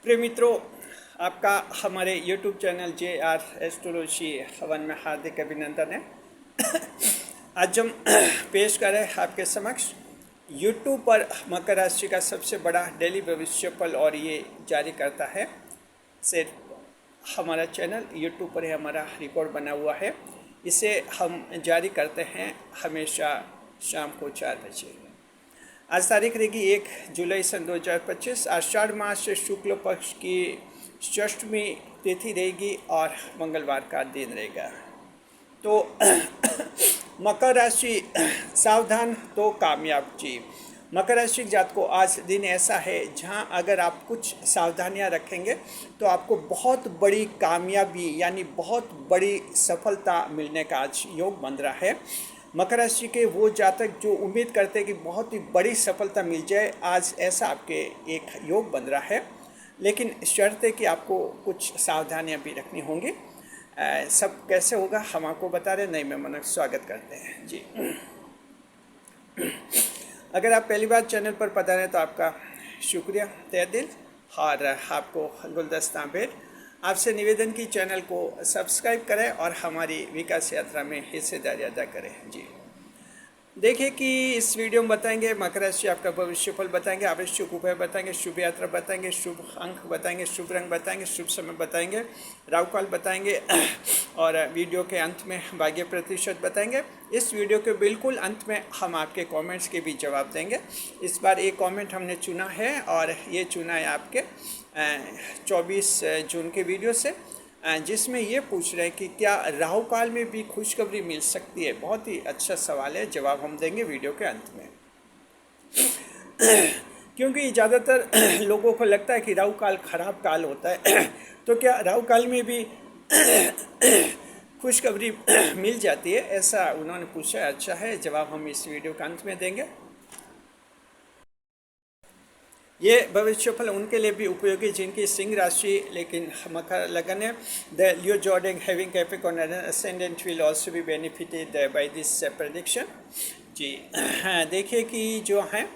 प्रिय मित्रों, आपका हमारे YouTube चैनल JR एस्ट्रोलॉजी हवन में हार्दिक अभिनंदन है। आज हम पेश करें आपके समक्ष YouTube पर मकर राशि का सबसे बड़ा डेली भविष्यफल, और ये जारी करता है सिर्फ हमारा चैनल YouTube पर ही हमारा रिकॉर्ड बना हुआ है। इसे हम जारी करते हैं हमेशा शाम को 4 बजे। आज तारीख रहेगी 1 जुलाई सन 2025। आषाढ़ मास शुक्ल पक्ष की षष्ठमी तिथि रहेगी और मंगलवार का दिन रहेगा। तो मकर राशि सावधान तो कामयाब जी। मकर राशि जात को आज दिन ऐसा है जहां अगर आप कुछ सावधानियां रखेंगे तो आपको बहुत बड़ी कामयाबी यानी बहुत बड़ी सफलता मिलने का आज योग बन रहा है। मकर राशि के वो जातक जो उम्मीद करते हैं कि बहुत ही बड़ी सफलता मिल जाए, आज ऐसा आपके एक योग बन रहा है। लेकिन शर्त है कि आपको कुछ सावधानियां भी रखनी होंगी। सब कैसे होगा हम आपको बता रहे हैं। नई मेहमानों का स्वागत करते हैं जी। अगर आप पहली बार चैनल पर पधारे तो आपका शुक्रिया तहे दिल, और आपको गुलदस्ता भेंट। आपसे निवेदन की चैनल को सब्सक्राइब करें और हमारी विकास यात्रा में हिस्सेदारी अदा करें जी। देखिए कि इस वीडियो में बताएंगे मकर राशि आपका भविष्यफल बताएंगे, आवश्यक उपाय बताएंगे, शुभ यात्रा बताएंगे, शुभ अंक बताएंगे, शुभ रंग बताएंगे, शुभ समय बताएंगे, राहुकाल बताएंगे और वीडियो के अंत में भाग्य प्रतिशत बताएंगे। इस वीडियो के बिल्कुल अंत में हम आपके कमेंट्स के भी जवाब देंगे। इस बार एक कमेंट हमने चुना है और ये चुना है आपके 24 जून के वीडियो से, जिसमें ये पूछ रहे हैं कि क्या राहु काल में भी खुशखबरी मिल सकती है। बहुत ही अच्छा सवाल है, जवाब हम देंगे वीडियो के अंत में। क्योंकि ज़्यादातर लोगों को लगता है कि राहु काल खराब काल होता है, तो क्या राहु काल में भी खुशखबरी मिल जाती है, ऐसा उन्होंने पूछा। अच्छा है, जवाब हम इस वीडियो के अंत में देंगे। ये भविष्यफल उनके लिए भी उपयोगी जिनकी सिंह राशि लेकिन मकर लगन है। The Leo zodiac having Capricorn ascendant will also be benefited by this prediction जी। देखिए कि जो है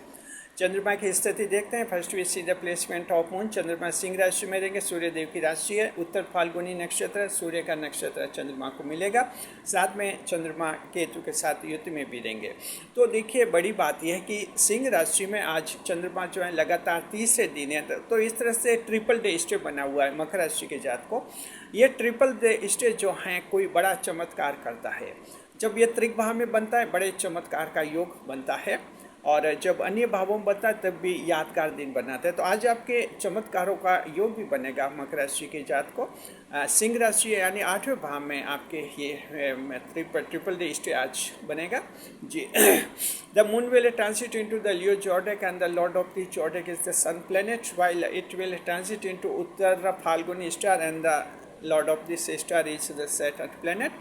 चंद्रमा की स्थिति देखते हैं। First we see the placement of moon. चंद्रमा सिंह राशि में रहेंगे, सूर्य देव की राशि है, उत्तर फाल्गुनी नक्षत्र, सूर्य का नक्षत्र चंद्रमा को मिलेगा। साथ में चंद्रमा केतु के साथ युति में भी रहेंगे। तो देखिए बड़ी बात यह है कि सिंह राशि में आज चंद्रमा जो है लगातार 30 दिन है, तो इस तरह से ट्रिपल डे स्टे बना हुआ है मकर राशि के जात को। ये ट्रिपल डे स्टे जो हैं कोई बड़ा चमत्कार करता है। जब ये त्रिक भाव में बनता है बड़े चमत्कार का योग बनता है, और जब अन्य भावों में बनता है तब भी यादगार दिन बनाते हैं। तो आज आपके चमत्कारों का योग भी बनेगा मकर राशि के जात को। सिंह राशि यानी 8वें भाव में आपके ये ट्रिपल डे स्टे आज बनेगा जी। The moon will transit into the Leo zodiac and the lord of the zodiac is the sun planet, while it will transit into Uttar Phalguni star and the lord of this star is the Saturn planet.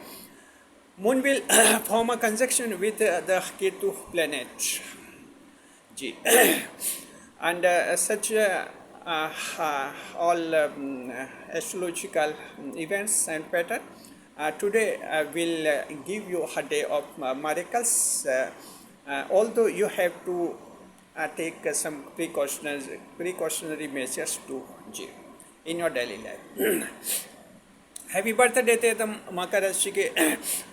Moon will form a conjunction with the Ketu planet. जी। And such all astrological events and pattern today will give you a day of miracles, although you have to take some precautionary measures too जी in your daily life। Happy birthday थे तो मकर राशि के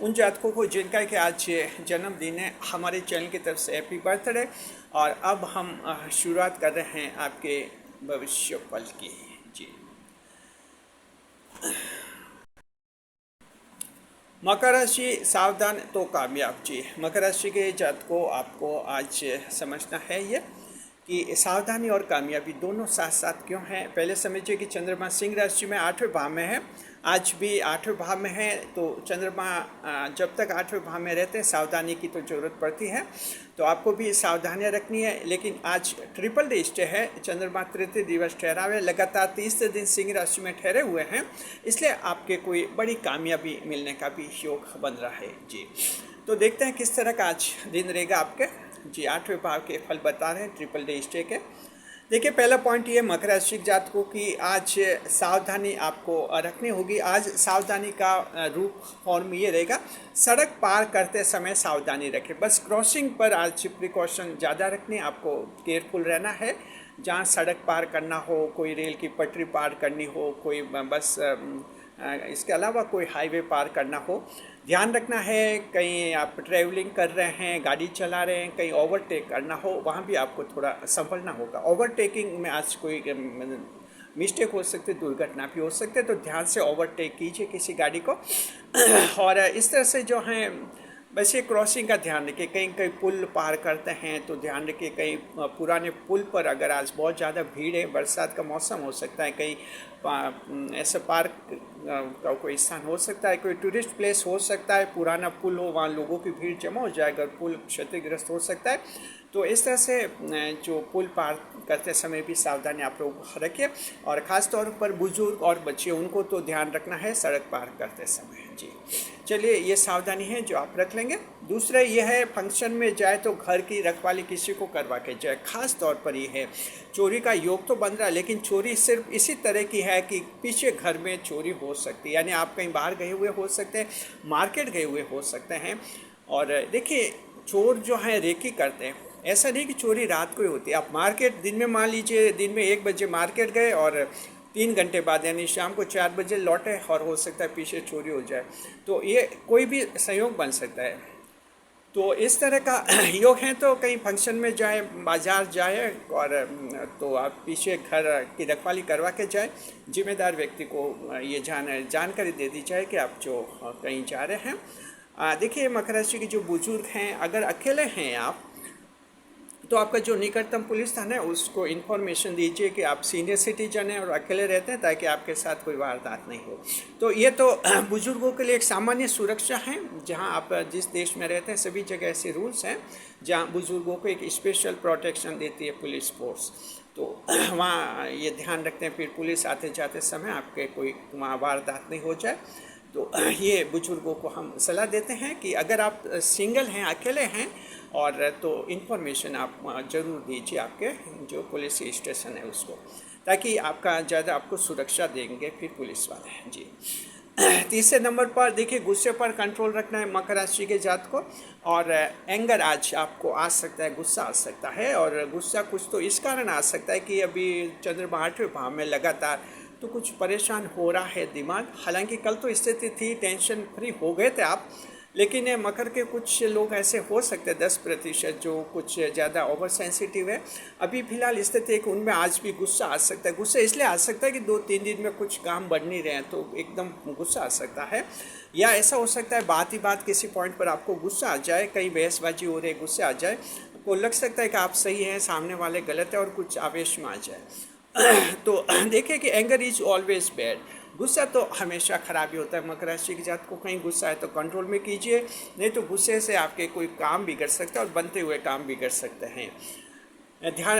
उन जातकों को जिनका कि आज जन्मदिन है, हमारे चैनल की तरफ से हैप्पी बर्थडे। और अब हम शुरुआत कर रहे हैं आपके भविष्यफल की जी। मकर राशि सावधान तो कामयाब जी। मकर राशि के जातकों आपको आज समझना है ये कि सावधानी और कामयाबी दोनों साथ साथ क्यों हैं। पहले समझिए कि चंद्रमा सिंह राशि में 8वें भाव में है, आज भी 8वें भाव में है। तो चंद्रमा जब तक 8वें भाव में रहते हैं सावधानी की तो ज़रूरत पड़ती है, तो आपको भी सावधानियां रखनी है। लेकिन आज ट्रिपल डे स्टे है, चंद्रमा तृतीय दिवस ठहरा हुआ है, लगातार 30 दिन सिंह राशि में ठहरे हुए हैं, इसलिए आपके कोई बड़ी कामयाबी मिलने का भी योग बन रहा है जी। तो देखते हैं किस तरह का आज दिन रहेगा आपके जी। 8वें भाव के फल बता रहे हैं ट्रिपल डे स्टे के। देखिए पहला पॉइंट ये मकर राशि जातकों की आज सावधानी आपको रखनी होगी। आज सावधानी का रूप फॉर्म ये रहेगा, सड़क पार करते समय सावधानी रखें। बस क्रॉसिंग पर आज प्रिकॉशन ज़्यादा रखनी, आपको केयरफुल रहना है। जहाँ सड़क पार करना हो, कोई रेल की पटरी पार करनी हो, कोई बस इसके अलावा कोई हाईवे पार करना हो, ध्यान रखना है। कहीं आप ट्रैवलिंग कर रहे हैं, गाड़ी चला रहे हैं, कहीं ओवरटेक करना हो, वहाँ भी आपको थोड़ा संभलना होगा। ओवरटेकिंग में आज कोई मिस्टेक हो सकती है, दुर्घटना भी हो सकती है, तो ध्यान से ओवरटेक कीजिए किसी गाड़ी को। और इस तरह से जो है बस ये क्रॉसिंग का ध्यान रखिए। कहीं कहीं पुल पार करते हैं तो ध्यान रखिए, कहीं पुराने पुल पर अगर आज बहुत ज़्यादा भीड़ है, बरसात का मौसम हो सकता है, कहीं ऐसे पार्क का कोई स्थान हो सकता है, कोई टूरिस्ट प्लेस हो सकता है, पुराना पुल हो, वहाँ लोगों की भीड़ जमा हो जाएगा, पुल क्षतिग्रस्त हो सकता है। तो इस तरह से जो पुल पार करते समय भी सावधानी आप लोग रखिए। और ख़ास तौर पर बुजुर्ग और बच्चे, उनको तो ध्यान रखना है सड़क पार करते समय। जी चलिए, ये सावधानी है जो आप रख लेंगे। दूसरा ये है, फंक्शन में जाए तो घर की रखवाली किसी को करवा के जाए। ख़ास तौर पर ये है, चोरी का योग तो बन रहा है, लेकिन चोरी सिर्फ इसी तरह की है कि पीछे घर में चोरी हो सकती है, यानी आप कहीं बाहर गए हुए हो सकते हैं, मार्केट गए हुए हो सकते हैं। और देखिए, चोर जो हैं रेकी करते हैं, ऐसा नहीं कि चोरी रात को ही होती है। आप मार्केट दिन में, मान लीजिए दिन में 1 बजे मार्केट गए और 3 घंटे बाद यानी शाम को 4 बजे लौटे, और हो सकता है पीछे चोरी हो जाए। तो ये कोई भी संयोग बन सकता है। तो इस तरह का योग है, तो कहीं फंक्शन में जाए, बाजार जाए, और तो आप पीछे घर की रखवाली करवा के जाए। जिम्मेदार व्यक्ति को ये जानकारी दे दी जाए कि आप जो कहीं जा रहे हैं। देखिए, मकर राशि के जो बुजुर्ग हैं, अगर अकेले हैं आप, तो आपका जो निकटतम पुलिस थाना है उसको इन्फॉर्मेशन दीजिए कि आप सीनियर सिटीजन हैं और अकेले रहते हैं, ताकि आपके साथ कोई वारदात नहीं हो। तो ये तो बुजुर्गों के लिए एक सामान्य सुरक्षा है। जहां आप जिस देश में रहते हैं, सभी जगह ऐसे रूल्स हैं जहां बुजुर्गों को एक स्पेशल प्रोटेक्शन देती है पुलिस फोर्स। तो वहाँ ये ध्यान रखते हैं, फिर पुलिस आते जाते समय आपके कोई वहाँ वारदात नहीं हो जाए। तो ये बुजुर्गों को हम सलाह देते हैं कि अगर आप सिंगल हैं, अकेले हैं, और तो इन्फॉर्मेशन आप ज़रूर दीजिए आपके जो पुलिस स्टेशन है उसको, ताकि आपका ज़्यादा आपको सुरक्षा देंगे फिर पुलिस वाले। जी तीसरे नंबर पर देखिए, गुस्से पर कंट्रोल रखना है मकर राशि के जात को। और एंगर आज आपको आ सकता है, गुस्सा आ सकता है। और गुस्सा कुछ तो इस कारण आ सकता है कि अभी चंद्रमा 8वें भाव में लगातार, तो कुछ परेशान हो रहा है दिमाग। हालांकि कल तो स्थिति थी, टेंशन फ्री हो गए थे आप, लेकिन मकर के कुछ लोग ऐसे हो सकते हैं 10% जो कुछ ज़्यादा ओवर सेंसिटिव है। अभी फिलहाल स्थिति है कि उनमें आज भी गुस्सा आ सकता है। गुस्सा इसलिए आ सकता है कि 2-3 दिन में कुछ काम बढ़ नहीं रहे हैं, तो एकदम गुस्सा आ सकता है। या ऐसा हो सकता है बात ही बात किसी पॉइंट पर आपको गुस्सा आ जाए, कहीं बहसबाजी हो रही है, गुस्सा आ जाए, आपको लग सकता है कि आप सही हैं, सामने वाले गलत है, और कुछ आवेश में आ जाए। तो देखिए कि एंगर इज ऑलवेज बैड, गुस्सा तो हमेशा खराबी होता है। मकर राशि की जात को कहीं गुस्सा है तो कंट्रोल में कीजिए, नहीं तो गुस्से से आपके कोई काम बिगड़ सकता है और बनते हुए काम बिगड़ सकते हैं। ध्यान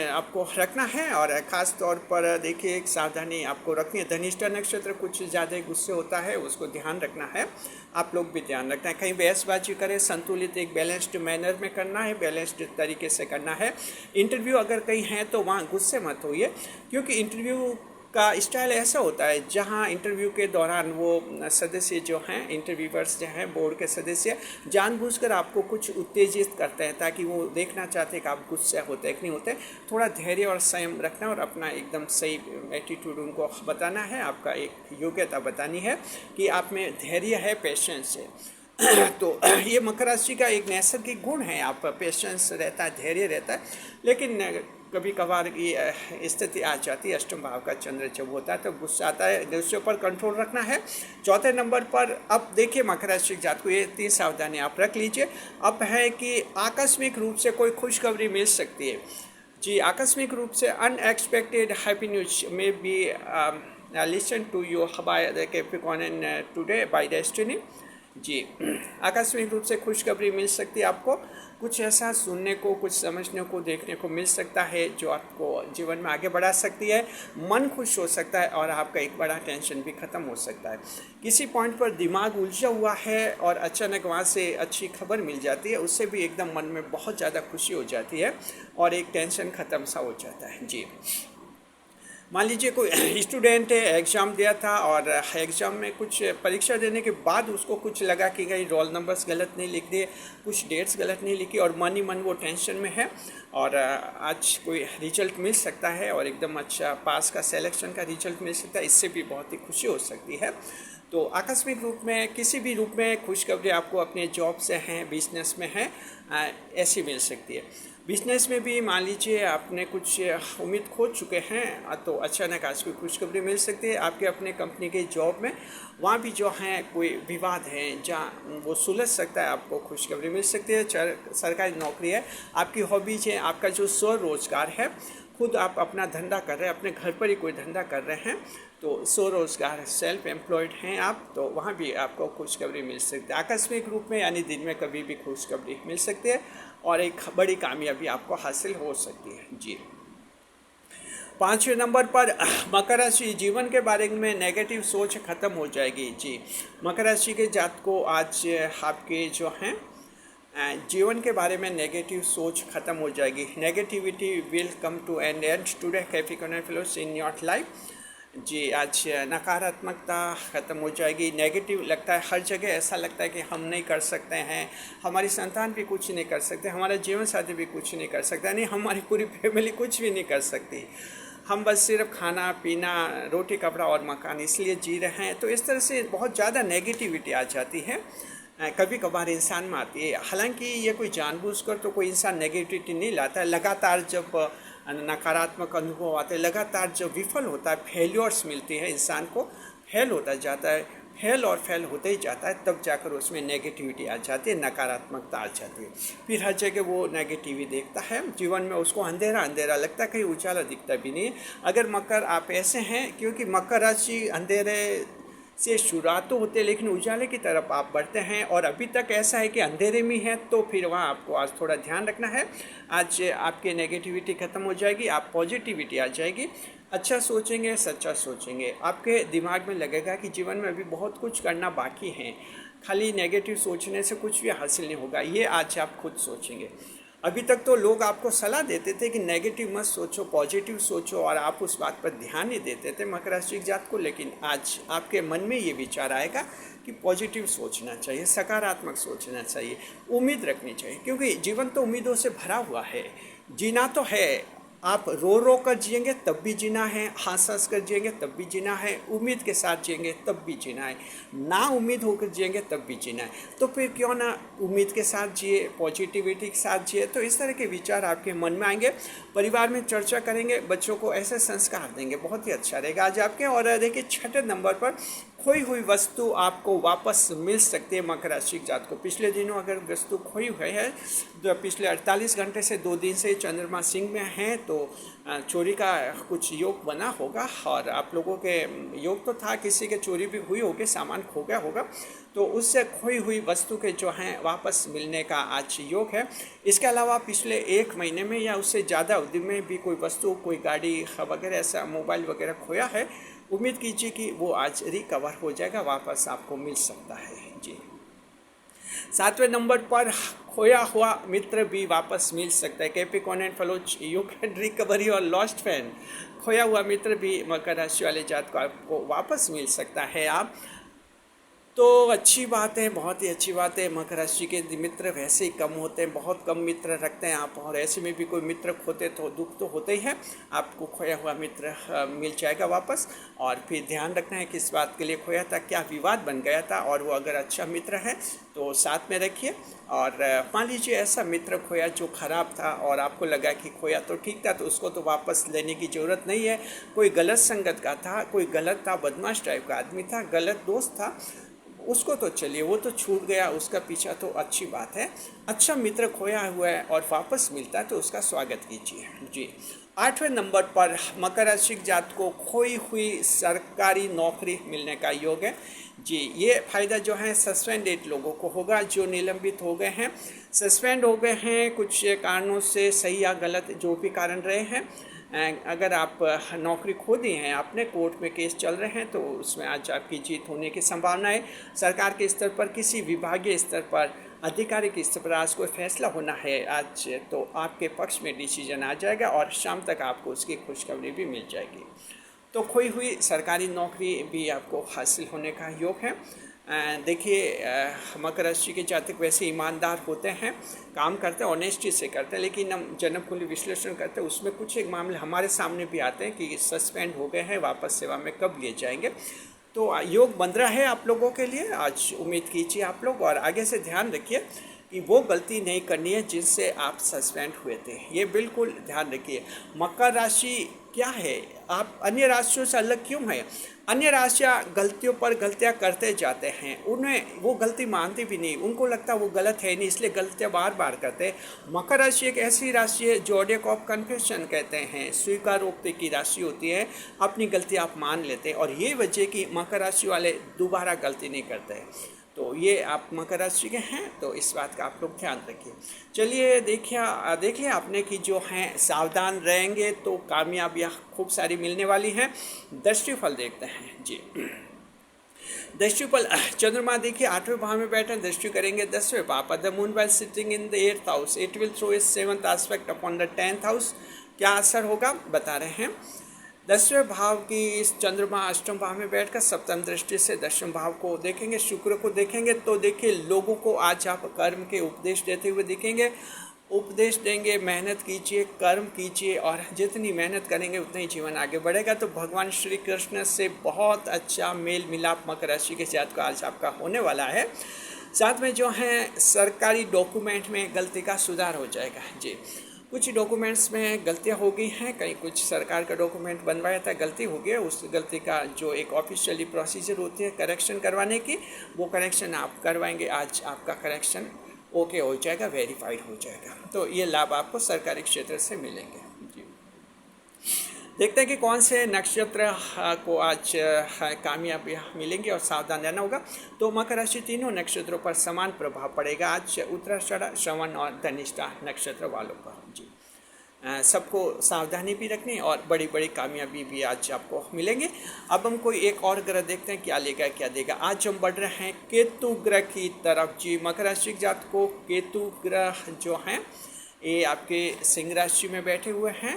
आपको रखना है। और ख़ास तौर पर देखिए, एक सावधानी आपको रखनी है। धनिष्ठा नक्षत्र कुछ ज़्यादा गुस्से होता है, उसको ध्यान रखना है। आप लोग भी ध्यान रखना है, कहीं बहसबाजी करें, संतुलित एक बैलेंस्ड मैनर में करना है, बैलेंस्ड तरीके से करना है। इंटरव्यू अगर कहीं है तो वहाँ गुस्से मत होइए, क्योंकि इंटरव्यू का स्टाइल ऐसा होता है जहां इंटरव्यू के दौरान वो सदस्य जो हैं, इंटरव्यूअर्स जो हैं, बोर्ड के सदस्य, जानबूझकर आपको कुछ उत्तेजित करते हैं, ताकि वो देखना चाहते हैं कि आप गुस्से होते हैं कि नहीं होते। थोड़ा धैर्य और संयम रखना और अपना एकदम सही एटीट्यूड उनको बताना है, आपका एक योग्यता बतानी है कि आप में धैर्य है, पेशेंस है। तो ये मकर राशि का एक नैसर्गिक गुण है, आप पेशेंस रहता है, धैर्य रहता है। लेकिन कभी कभार ये स्थिति आ जाती है, अष्टम भाव का चंद्र जब होता है तो गुस्सा आता है, गुस्से पर कंट्रोल रखना है। चौथे नंबर पर अब देखिए, मकर राशि जात को ये 3 सावधानी आप रख लीजिए। अब है कि आकस्मिक रूप से कोई खुशखबरी मिल सकती है। जी, आकस्मिक रूप से unexpected happy news may be listen to you by the Capricorn today by destiny. जी, आकस्मिक रूप से खुशखबरी मिल सकती है आपको, कुछ ऐसा सुनने को, कुछ समझने को, देखने को मिल सकता है जो आपको जीवन में आगे बढ़ा सकती है। मन खुश हो सकता है और आपका एक बड़ा टेंशन भी ख़त्म हो सकता है। किसी पॉइंट पर दिमाग उलझा हुआ है और अचानक वहाँ से अच्छी खबर मिल जाती है, उससे भी एकदम मन में बहुत ज़्यादा खुशी हो जाती है और एक टेंशन ख़त्म सा हो जाता है। जी, मान लीजिए कोई स्टूडेंट एग्ज़ाम दिया था और एग्ज़ाम में कुछ परीक्षा देने के बाद उसको कुछ लगा कि कहीं रोल नंबर्स गलत नहीं लिख दिए, कुछ डेट्स गलत नहीं लिखी और मन ही मन वो टेंशन में है और आज कोई रिजल्ट मिल सकता है और एकदम अच्छा पास का सिलेक्शन का रिजल्ट मिल सकता है। इससे भी बहुत ही खुशी हो सकती है। तो आकस्मिक रूप में किसी भी रूप में खुशखबरी आपको अपने जॉब से हैं, बिजनेस में है, ऐसी मिल सकती है। बिजनेस में भी मान लीजिए आपने कुछ उम्मीद खो चुके हैं तो अचानक आज कोई खुशखबरी मिल सकती है। आपके अपने कंपनी के जॉब में वहाँ भी जो है कोई विवाद है जहाँ वो सुलझ सकता है, आपको खुशखबरी मिल सकती है। सरकारी नौकरी है, आपकी हॉबीज है, आपका जो स्वरोजगार है, खुद आप अपना धंधा कर रहे हैं, अपने घर पर ही कोई धंधा कर रहे हैं तो स्वरोजगार सेल्फ एम्प्लॉयड हैं आप, तो वहाँ भी आपको खुशखबरी मिल सकती है। आकस्मिक रूप में यानी दिन में कभी भी खुशखबरी मिल सकती है और एक बड़ी कामयाबी आपको हासिल हो सकती है। जी, 5वें नंबर पर मकर राशि, जीवन के बारे में नेगेटिव सोच खत्म हो जाएगी। जी, मकर राशि के जात को आज आपके जो हैं जीवन के बारे में नेगेटिव सोच खत्म हो जाएगी। Negativity will come to an end today Capricorn fellows in your life. जी, आज नकारात्मकता ख़त्म हो जाएगी। नेगेटिव लगता है हर जगह, ऐसा लगता है कि हम नहीं कर सकते हैं, हमारी संतान भी कुछ नहीं कर सकते, हमारा जीवन साथी भी कुछ नहीं कर सकता, नहीं हमारी पूरी फैमिली कुछ भी नहीं कर सकती, हम बस सिर्फ खाना पीना, रोटी कपड़ा और मकान इसलिए जी रहे हैं। तो इस तरह से बहुत ज़्यादा नेगेटिविटी आ जाती है, कभी कभार इंसान में आती है। हालांकि ये कोई जानबूझकर तो कोई इंसान नेगेटिविटी नहीं लाता है। लगातार जब नकारात्मक अनुभव आते हैं, लगातार जब विफल होता है, फेल्योर्स मिलती है इंसान को, फेल होता जाता है, फेल और फेल होते ही जाता है, तब जाकर उसमें नेगेटिविटी आ जाती है, नकारात्मकता आ जाती है। फिर हर जगह वो नेगेटिविटी देखता है, जीवन में उसको अंधेरा अंधेरा लगता है, कहीं उजाला दिखता भी नहीं है। अगर मकर आप ऐसे हैं, क्योंकि मकर राशि अंधेरे से शुरुआत तो होते हैं लेकिन उजाले की तरफ आप बढ़ते हैं और अभी तक ऐसा है कि अंधेरे में है, तो फिर वहाँ आपको आज थोड़ा ध्यान रखना है। आज आपकी नेगेटिविटी ख़त्म हो जाएगी, आप पॉजिटिविटी आ जाएगी, अच्छा सोचेंगे, सच्चा सोचेंगे, आपके दिमाग में लगेगा कि जीवन में अभी बहुत कुछ करना बाकी है, खाली नेगेटिव सोचने से कुछ भी हासिल नहीं होगा, ये आज आप खुद सोचेंगे। अभी तक तो लोग आपको सलाह देते थे कि नेगेटिव मत सोचो, पॉजिटिव सोचो, और आप उस बात पर ध्यान नहीं देते थे मकर राशि जात को, लेकिन आज आपके मन में ये विचार आएगा कि पॉजिटिव सोचना चाहिए, सकारात्मक सोचना चाहिए, उम्मीद रखनी चाहिए, क्योंकि जीवन तो उम्मीदों से भरा हुआ है। जीना तो है, आप रो रो कर जिएंगे तब भी जीना है, हंस हंस कर जिएंगे तब भी जीना है, उम्मीद के साथ जिएंगे तब भी जीना है, ना उम्मीद होकर जिएंगे तब भी जीना है। तो फिर क्यों ना उम्मीद के साथ जिए, पॉजिटिविटी के साथ जिए। तो इस तरह के विचार आपके मन में आएंगे, परिवार में चर्चा करेंगे, बच्चों को ऐसे संस्कार देंगे, बहुत ही अच्छा रहेगा आज आपके। और देखिए 6ठे नंबर पर खोई हुई वस्तु आपको वापस मिल सकती है मकर राशि जात को। पिछले दिनों अगर वस्तु खोई हुई है, तो पिछले 48 घंटे से 2 दिन से चंद्रमा सिंह में है, तो चोरी का कुछ योग बना होगा। और आप लोगों के योग तो था, किसी के चोरी भी हुई होगी, सामान खो गया होगा, तो उससे खोई हुई वस्तु के जो हैं वापस मिलने का आज योग है। इसके अलावा पिछले 1 महीने में या उससे ज़्यादा अवधि में भी कोई वस्तु, कोई गाड़ी वगैरह, ऐसा मोबाइल वगैरह खोया है, उम्मीद कीजिए कि वो आज रिकवर हो जाएगा, वापस आपको मिल सकता है। जी, 7वें नंबर पर खोया हुआ मित्र भी वापस मिल सकता है। Capricorn and follows, you can recover your lost friend. खोया हुआ मित्र भी मकर राशि वाले जात को आपको वापस मिल सकता है। आप तो अच्छी बात है, बहुत ही अच्छी बात है। मकर राशि के मित्र वैसे ही कम होते हैं, बहुत कम मित्र रखते हैं आप, और ऐसे में भी कोई मित्र खोते तो दुख तो होता ही है। आपको खोया हुआ मित्र मिल जाएगा वापस। और फिर ध्यान रखना है किस बात के लिए खोया था, क्या विवाद बन गया था, और वो अगर अच्छा मित्र है तो साथ में रखिए। और मान लीजिए ऐसा मित्र खोया जो ख़राब था और आपको लगा कि खोया तो ठीक था, तो उसको तो वापस लेने की ज़रूरत नहीं है। कोई गलत संगत का था, कोई गलत था, बदमाश टाइप का आदमी था, गलत दोस्त था, उसको तो चलिए, वो तो छूट गया, उसका पीछा तो अच्छी बात है। अच्छा मित्र खोया हुआ है और वापस मिलता है तो उसका स्वागत कीजिए। जी, 8वें नंबर पर मकर राशि जात को खोई हुई सरकारी नौकरी मिलने का योग है। जी, ये फ़ायदा जो है सस्पेंडेड लोगों को होगा, जो निलंबित हो गए हैं, सस्पेंड हो गए हैं कुछ कारणों से, सही या गलत जो भी कारण रहे हैं। अगर आप नौकरी खो दी हैं, अपने कोर्ट में केस चल रहे हैं, तो उसमें आज आपकी जीत होने की संभावना है। सरकार के स्तर पर, किसी विभागीय स्तर पर आधिकारिक स्तर पर आज कोई फैसला होना है आज, तो आपके पक्ष में डिसीजन आ जाएगा और शाम तक आपको उसकी खुशखबरी भी मिल जाएगी। तो खोई हुई सरकारी नौकरी भी आपको हासिल होने का योग है। देखिए, मकर राशि के जातक वैसे ईमानदार होते हैं, काम करते हैं, ऑनेस्टी से करते हैं, लेकिन हम जन्म कुंडली विश्लेषण करते हैं उसमें कुछ एक मामले हमारे सामने भी आते हैं कि सस्पेंड हो गए हैं, वापस सेवा में कब लिए जाएंगे। तो योग बन रहा है आप लोगों के लिए, आज उम्मीद कीजिए आप लोग, और आगे से ध्यान रखिए कि वो गलती नहीं करनी है जिनसे आप सस्पेंड हुए थे, ये बिल्कुल ध्यान रखिए। मकर राशि क्या है, आप अन्य राशियों से अलग क्यों हैं? अन्य राशियाँ गलतियों पर गलतियाँ करते जाते हैं, उन्हें वो गलती मानती भी नहीं, उनको लगता वो गलत है नहीं, इसलिए गलतियाँ बार बार करते हैं। मकर राशि एक ऐसी राशि है जोडियक ऑफ कन्फेशन कहते हैं, स्वीकारोक्ति की राशि होती है, अपनी गलती आप मान लेते हैं, और ये वजह कि मकर राशि वाले दोबारा गलती नहीं करते हैं। तो ये आप मकर राशि के हैं, तो इस बात का आप लोग ध्यान रखिए। चलिए देख लिया आपने कि जो हैं सावधान रहेंगे तो कामयाबियाँ खूब सारी मिलने वाली हैं। दृष्टिफल देखते हैं जी। दृष्टिफल, चंद्रमा देखिए 8वें भाव में बैठे, दृष्टि करेंगे 10वें भाव पर। The moon while sitting in the 8th house, it will throw its 7th aspect upon the 10th house. क्या असर होगा बता रहे हैं। 10वें भाव की इस चंद्रमा 8वें भाव में बैठकर सप्तम दृष्टि से 10वें भाव को देखेंगे, शुक्र को देखेंगे। तो देखिए, लोगों को आज आप कर्म के उपदेश देते हुए दिखेंगे, उपदेश देंगे, मेहनत कीजिए, कर्म कीजिए, और जितनी मेहनत करेंगे उतना ही जीवन आगे बढ़ेगा। तो भगवान श्री कृष्ण से बहुत अच्छा मेल मिलाप मकर राशि के साथ का आज आपका होने वाला है। साथ में जो है सरकारी डॉक्यूमेंट में गलती का सुधार हो जाएगा जी। कुछ डॉक्यूमेंट्स में गलतियां हो गई हैं, कहीं कुछ सरकार का डॉक्यूमेंट बनवाया था, गलती हो गई, उस गलती का जो एक ऑफिशियली प्रोसीजर होती है करेक्शन करवाने की, वो करेक्शन आप करवाएंगे। आज आपका करेक्शन ओके हो जाएगा, वेरीफाइड हो जाएगा। तो ये लाभ आपको सरकारी क्षेत्र से मिलेंगे जी। देखते हैं कि कौन से नक्षत्र को आज कामयाबियाँ मिलेंगी और सावधान रहना होगा। तो मकर राशि तीनों नक्षत्रों पर समान प्रभाव पड़ेगा आज, उत्तराषाढ़, श्रवण और धनिष्ठा नक्षत्र वालों पर जी। सबको सावधानी भी रखनी और बड़ी बड़ी कामयाबी भी आज आपको मिलेंगे। अब हम कोई एक और ग्रह देखते हैं क्या लेगा क्या देगा। आज हम बढ़ रहे हैं केतु ग्रह की तरफ जी। मकर राशि के जात को केतु ग्रह जो हैं ये आपके सिंह राशि में बैठे हुए हैं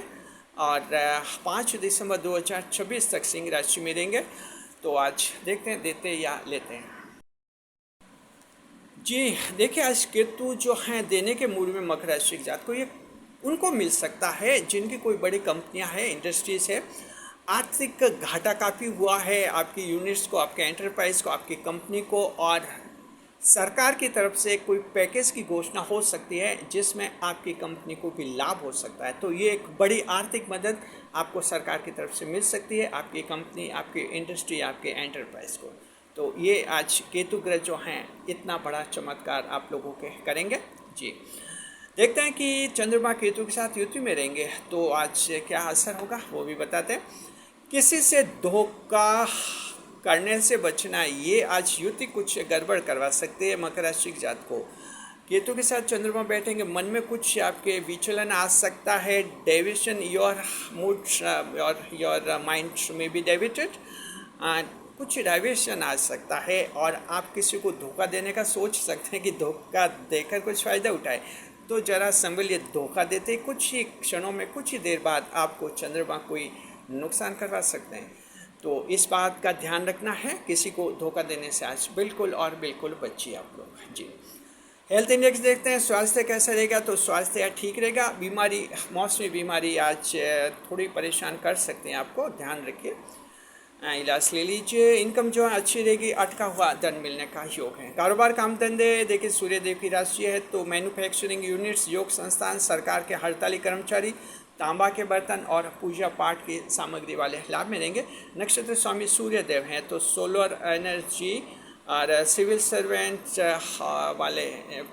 और 5 दिसंबर 2026 तक सिंह राशि में रहेंगे। तो आज देखते हैं देते या लेते हैं जी। देखिए, आज केतु जो हैं देने के मूड में मकर राशि के जात को, ये उनको मिल सकता है जिनकी कोई बड़ी कंपनियां हैं, इंडस्ट्रीज है। आर्थिक घाटा काफ़ी हुआ है आपकी यूनिट्स को, आपके एंटरप्राइज को, आपकी कंपनी को, और सरकार की तरफ से कोई पैकेज की घोषणा हो सकती है जिसमें आपकी कंपनी को भी लाभ हो सकता है। तो ये एक बड़ी आर्थिक मदद आपको सरकार की तरफ से मिल सकती है, आपकी कंपनी, आपकी इंडस्ट्री, आपके एंटरप्राइज को। तो ये आज केतु ग्रह जो हैं इतना बड़ा चमत्कार आप लोगों के करेंगे जी। देखते हैं कि चंद्रमा केतु के साथ युति में रहेंगे तो आज क्या असर होगा वो भी बताते हैं। किसी से धोखा करने से बचना, ये आज युति कुछ गड़बड़ करवा सकते हैं मकर राशि के जात को। केतु के साथ चंद्रमा बैठेंगे, मन में कुछ आपके विचलन आ सकता है, डेविएशन, योर मूड और योर माइंड में बी डेविएटेड, कुछ डाइवर्शन आ सकता है और आप किसी को धोखा देने का सोच सकते हैं कि धोखा देकर कुछ फ़ायदा उठाए। तो जरा संभलिए, धोखा देते कुछ ही क्षणों में, कुछ ही देर बाद आपको चंद्रमा कोई नुकसान करवा सकते हैं। तो इस बात का ध्यान रखना है, किसी को धोखा देने से आज बिल्कुल और बिल्कुल बचिए आप लोग जी। हेल्थ इंडेक्स देखते हैं, स्वास्थ्य कैसा रहेगा। तो स्वास्थ्य ठीक रहेगा। बीमारी, मौसमी बीमारी आज थोड़ी परेशान कर सकते हैं, आपको ध्यान रखिए, इलाज ले लीजिए। इनकम जो है अच्छी रहेगी, अटका हुआ धन मिलने का योग है। कारोबार, काम धंधे, देखिए सूर्य देव की राशि है तो मैन्युफैक्चरिंग यूनिट्स, योग संस्थान, सरकार के हड़ताली कर्मचारी, तांबा के बर्तन और पूजा पाठ की सामग्री वाले लाभ में रहेंगे। नक्षत्र स्वामी सूर्य देव हैं तो सोलर एनर्जी और सिविल सर्वेंट वाले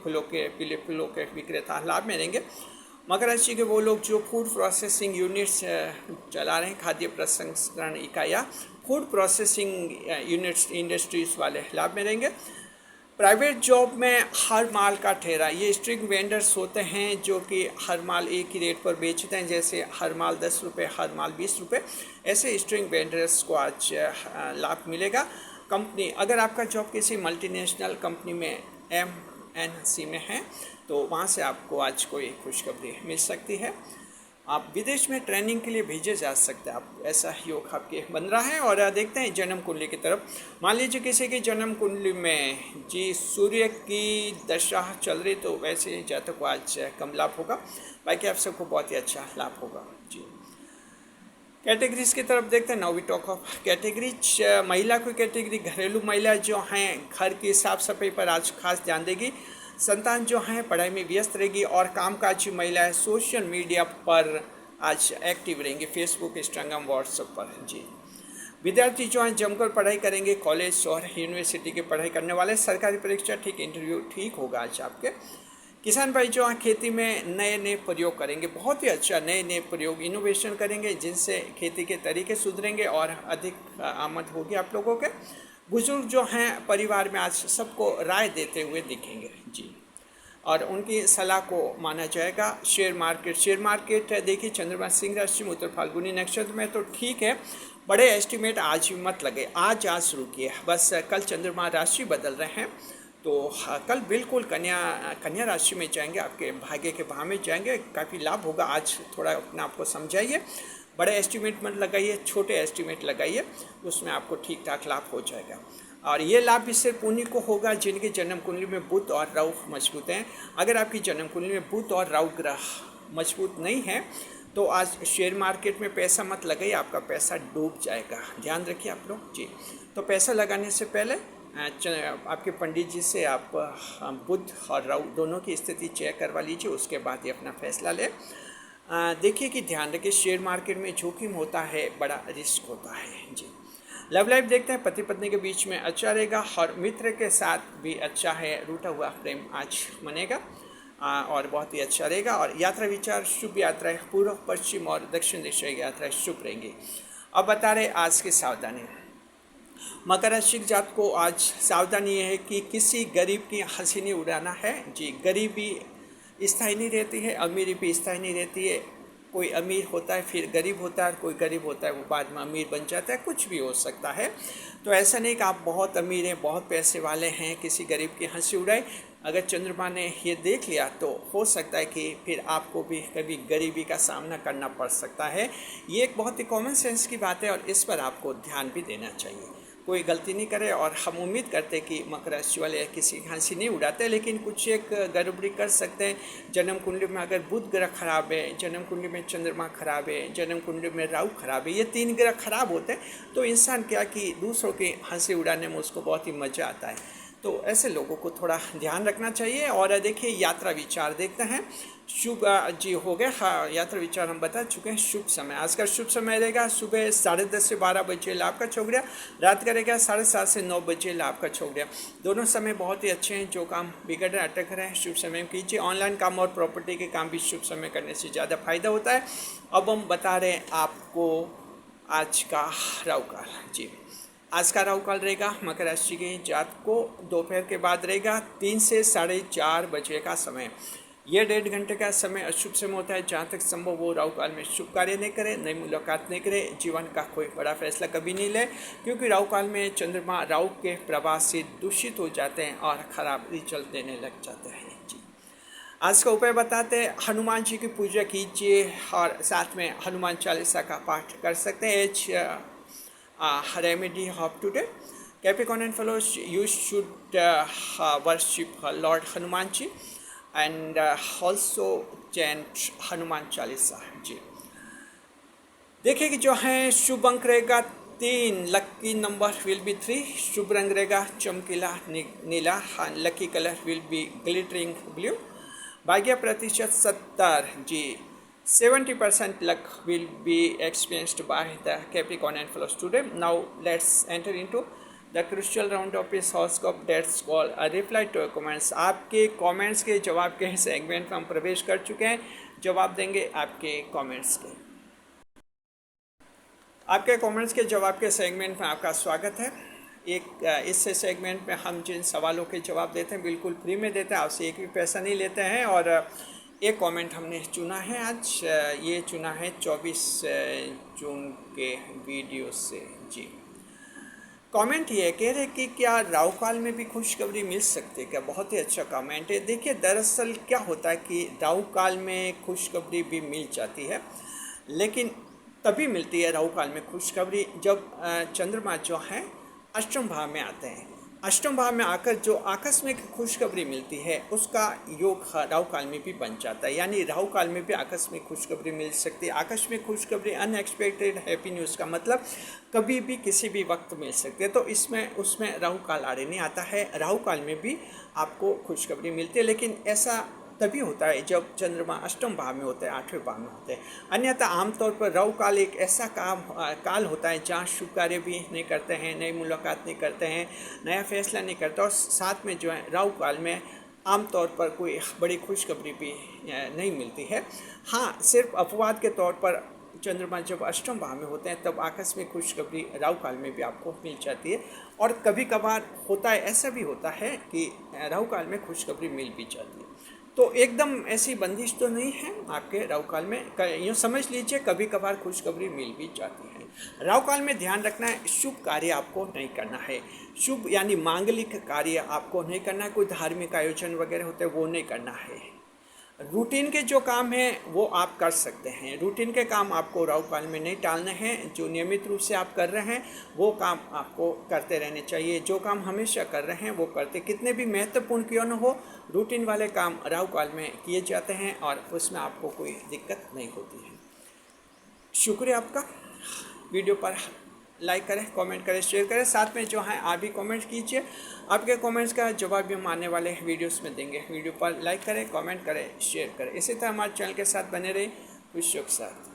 फूलों के, पीले फूलों के विक्रेता लाभ में रहेंगे। मकर राशि के वो लोग जो फूड प्रोसेसिंग यूनिट्स चला रहे हैं, खाद्य प्रसंस्करण इकाइयाँ, फूड प्रोसेसिंग यूनिट्स, इंडस्ट्रीज वाले लाभ में रहेंगे। प्राइवेट जॉब में हर माल का ठहरा, ये स्ट्रिंग वेंडर्स होते हैं जो कि हर माल एक ही रेट पर बेचते हैं, जैसे हर माल 10 रुपये, हर माल 20 रुपये, ऐसे स्ट्रिंग वेंडर्स को आज लाभ मिलेगा। कंपनी, अगर आपका जॉब किसी मल्टीनेशनल कंपनी में NC में हैं, तो वहाँ से आपको आज कोई खुशखबरी मिल सकती है। आप विदेश में ट्रेनिंग के लिए भेजे जा सकते हैं, आप ऐसा योग आपके बन रहा है। और देखते हैं जन्म कुंडली की तरफ। मान लीजिए किसी की जन्म कुंडली में जी सूर्य की दशा चल रही, तो वैसे जातक को आज कम लाभ होगा, बाकी आप सबको बहुत ही अच्छा लाभ होगा जी। कैटेगरीज की तरफ देखते हैं। Now we talk of categories. महिला की कैटेगरी, घरेलू महिला जो हैं घर की साफ सफाई पर आज खास ध्यान देगी। संतान जो हैं पढ़ाई में व्यस्त रहेगी। और कामकाजी महिलाएं सोशल मीडिया पर आज एक्टिव रहेंगी, फेसबुक, इंस्टाग्राम, व्हाट्सएप पर जी। विद्यार्थी जो हैं जमकर पढ़ाई करेंगे, कॉलेज और यूनिवर्सिटी की पढ़ाई करने वाले। सरकारी परीक्षा ठीक, इंटरव्यू ठीक होगा आज आपके। किसान भाई जो हैं खेती में नए नए प्रयोग करेंगे, बहुत ही अच्छा नए नए प्रयोग, इनोवेशन करेंगे, जिनसे खेती के तरीके सुधरेंगे और अधिक आमद होगी आप लोगों के। बुजुर्ग जो हैं परिवार में आज सबको राय देते हुए दिखेंगे जी, और उनकी सलाह को माना जाएगा। शेयर मार्केट देखिए चंद्रमा सिंह राशि में, उत्तर फाल्गुनी नक्षत्र में, तो ठीक है। बड़े एस्टिमेट आज भी मत लगे, आज शुरू किए बस। कल चंद्रमा राशि बदल रहे हैं, तो कल बिल्कुल कन्या राशि में जाएंगे, आपके भाग्य के भाव में जाएंगे, काफ़ी लाभ होगा। आज थोड़ा अपने आप को समझाइए, बड़े एस्टिमेट मत लगाइए, छोटे एस्टिमेट लगाइए, उसमें आपको ठीक ठाक लाभ हो जाएगा। और ये लाभ भी सिर्फ उन्हीं को होगा जिनकी जन्म कुंडली में बुध और राहु मजबूत हैं। अगर आपकी जन्म कुंडली में बुध और राहु ग्रह मजबूत नहीं है, तो आज शेयर मार्केट में पैसा मत लगाइए, आपका पैसा डूब जाएगा, ध्यान रखिए आप लोग जी। तो पैसा लगाने से पहले आपके पंडित जी से आप बुध और राहु दोनों की स्थिति चेक करवा लीजिए, उसके बाद ही अपना फैसला लें। देखिए कि ध्यान रखिए, शेयर मार्केट में जोखिम होता है, बड़ा रिस्क होता है जी। लव लाइफ देखते हैं, पति पत्नी के बीच में अच्छा रहेगा, और मित्र के साथ भी अच्छा है, रूठा हुआ प्रेम आज बनेगा और बहुत ही अच्छा रहेगा। और यात्रा विचार शुभ यात्राएं, पूर्व पश्चिम और दक्षिण दिशा की यात्राएं शुभ रहेंगी। अब बता रहे आज की सावधानी। मकर राशि जात को आज सावधानी ये है कि किसी गरीब की हंसी नहीं उड़ाना है जी। गरीबी स्थायी नहीं रहती है, अमीरी भी स्थायी नहीं रहती है। कोई अमीर होता है फिर गरीब होता है, और कोई गरीब होता है वो बाद में अमीर बन जाता है, कुछ भी हो सकता है। तो ऐसा नहीं कि आप बहुत अमीर हैं, बहुत पैसे वाले हैं, किसी गरीब की हंसी उड़ाए। अगर चंद्रमा ने ये देख लिया तो हो सकता है कि फिर आपको भी कभी गरीबी का सामना करना पड़ सकता है। ये एक बहुत ही कॉमन सेंस की बात है, और इस पर आपको ध्यान भी देना चाहिए। कोई गलती नहीं करे, और हम उम्मीद करते कि मकर राशि वाले किसी की हंसी नहीं उड़ाते, लेकिन कुछ एक गड़बड़ी कर सकते हैं। जन्म कुंडली में अगर बुध ग्रह खराब है, जन्म कुंडली में चंद्रमा खराब है, जन्म कुंडली में राहु खराब है, ये 3 ग्रह खराब होते हैं, तो इंसान क्या कि दूसरों की हंसी उड़ाने में उसको बहुत ही मज़ा आता है। तो ऐसे लोगों को थोड़ा ध्यान रखना चाहिए। और देखिए यात्रा विचार देखते हैं। शुभ जी हो गए, हाँ यात्रा विचार हम बता चुके हैं। शुभ समय, आज का शुभ समय रहेगा सुबह 10:30 से 12 बजे लाभ का चौगड़िया, रात का रहेगा 7:30 से 9 बजे लाभ का चौगड़िया। दोनों समय बहुत ही अच्छे हैं। जो काम बिगड़ रहे अटक रहे हैं शुभ समय में कीजिए। ऑनलाइन काम और प्रॉपर्टी के काम भी शुभ समय करने से ज़्यादा फायदा होता है। अब हम बता रहे हैं आपको आज का राहु काल जी। आज का राहु काल रहेगा मकर राशि के जात को दोपहर के बाद रहेगा 3 से 4:30 बजे का समय। यह 1.5 घंटे का समय अशुभ समय होता है। जहाँ तक संभव वो राहु काल में शुभ कार्य नहीं करें, नई मुलाकात नहीं करें, जीवन का कोई बड़ा फैसला कभी नहीं ले, क्योंकि राहु काल में चंद्रमा राहु के प्रभाव से दूषित हो जाते हैं और खराब रिजल्ट देने लग जाते हैं जी। आज का उपाय बताते हैं। हनुमान जी की पूजा कीजिए, और साथ में हनुमान चालीसा का पाठ कर सकते हैं। Remedy of today, Capricorn and fellows, you should worship Lord Hanuman ji and also chant Hanuman Chalisa जी। देखिए कि जो है शुभ अंक रहेगा 3, लकी नंबर विल बी 3, शुभ रंग रहेगा चमकीला नीला, lucky colour will be glittering blue, भाग्य प्रतिशत 70 जी। 70% luck will be experienced by the Capricorn and fellows today. Now let's enter into the crucial round of his horoscope, that's called a reply to your comments. आपके comments के जवाब के segment में हम प्रवेश कर चुके हैं। जवाब देंगे आपके कमेंट्स के। आपके कमेंट्स के जवाब के सेगमेंट में आपका स्वागत है। इस सेगमेंट में हम जिन सवालों के जवाब देते हैं बिल्कुल फ्री में देते हैं, आपसे एक भी पैसा नहीं लेते हैं। और एक कमेंट हमने चुना है आज, ये चुना है 24 जून के वीडियो से जी। कमेंट ये कह रहे कि क्या राहु काल में भी खुशखबरी मिल सकती है क्या? बहुत ही अच्छा कमेंट है। देखिए, दरअसल क्या होता है कि राहु काल में खुशखबरी भी मिल जाती है, लेकिन तभी मिलती है राहु काल में खुशखबरी जब चंद्रमा जो है अष्टम भाव में आते हैं। अष्टम भाव में आकर जो आकस्मिक खुशखबरी मिलती है उसका योग राहु काल में भी बन जाता है। यानी राहु काल में भी आकस्मिक खुशखबरी मिल सकती है। आकस्मिक खुशखबरी अनएक्सपेक्टेड हैप्पी न्यूज़ का मतलब कभी भी किसी भी वक्त मिल सकती है। तो इसमें उसमें राहु काल आड़े नहीं आता है। राहु काल में भी आपको खुशखबरी मिलती है, लेकिन ऐसा तभी होता है जब चंद्रमा अष्टम भाव में होते हैं, 8वें भाव में होते हैं। अन्यथा आमतौर पर राहु काल एक ऐसा काल होता है जहाँ शुभ कार्य भी नहीं करते हैं, नई मुलाकात नहीं करते हैं, नया फैसला नहीं करते, और साथ में जो है राहु काल में आमतौर पर कोई बड़ी खुशखबरी भी नहीं मिलती है। हाँ, सिर्फ अपवाद के तौर पर चंद्रमा जब अष्टम भाव में होते हैं तब आकस्मिक खुशखबरी राहु काल में भी आपको मिल जाती है। और कभी कभार होता है, ऐसा भी होता है कि राहु काल में खुशखबरी मिल भी जाती है। तो एकदम ऐसी बंदिश तो नहीं है आपके राहु काल में, यूँ समझ लीजिए कभी कभार खुशखबरी मिल भी जाती है। राहु काल में ध्यान रखना है, शुभ कार्य आपको नहीं करना है। शुभ यानी मांगलिक कार्य आपको नहीं करना है। कोई धार्मिक आयोजन वगैरह होते हैं वो नहीं करना है। रूटीन के जो काम हैं वो आप कर सकते हैं। रूटीन के काम आपको राहु काल में नहीं टालने हैं। जो नियमित रूप से आप कर रहे हैं वो काम आपको करते रहने चाहिए। जो काम हमेशा कर रहे हैं वो करते, कितने भी महत्वपूर्ण क्यों न हो, रूटीन वाले काम राहु काल में किए जाते हैं और उसमें आपको कोई दिक्कत नहीं होती है। शुक्रिया आपका। वीडियो पर लाइक करें, कमेंट करें, शेयर करें। साथ में जो है आप भी कमेंट कीजिए। आपके कमेंट्स का जवाब भी हम आने वाले वीडियोस में देंगे। वीडियो पर लाइक करें, कमेंट करें, शेयर करें। इसी तरह हमारे चैनल के साथ बने रहिए खुशियों के साथ।